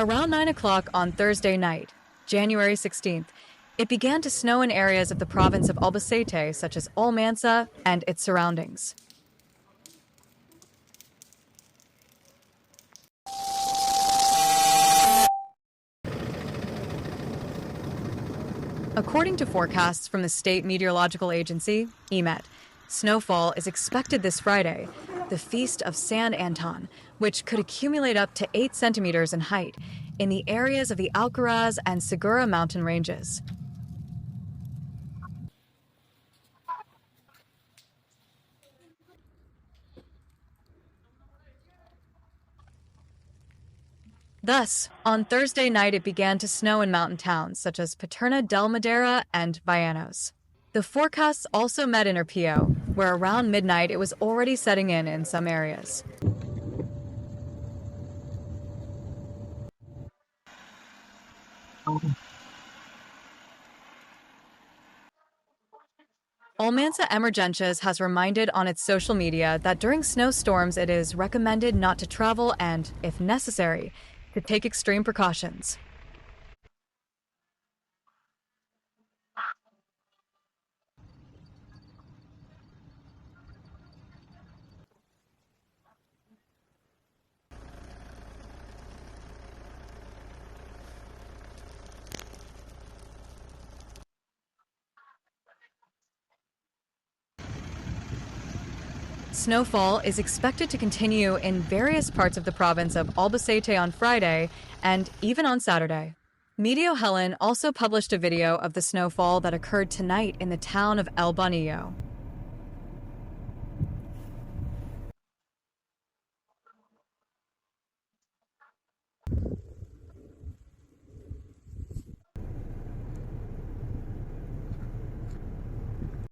Around 9 o'clock on Thursday night, January 16th, it began to snow in areas of the province of Albacete, such as Almansa and its surroundings. According to forecasts from the State Meteorological Agency, EMET, snowfall is expected this Friday, the Feast of San Anton, which could accumulate up to 8 centimeters in height in the areas of the Alcaraz and Segura mountain ranges. Thus, on Thursday night it began to snow in mountain towns such as Paterna del Madeira and Vianos. The forecasts also met in Erpio, where around midnight it was already setting in some areas. Almansa Emergentias has reminded on its social media that during snowstorms it is recommended not to travel and, if necessary, to take extreme precautions. Snowfall is expected to continue in various parts of the province of Albacete on Friday and even on Saturday. Meteo Helen also published a video of the snowfall that occurred tonight in the town of El Bonillo.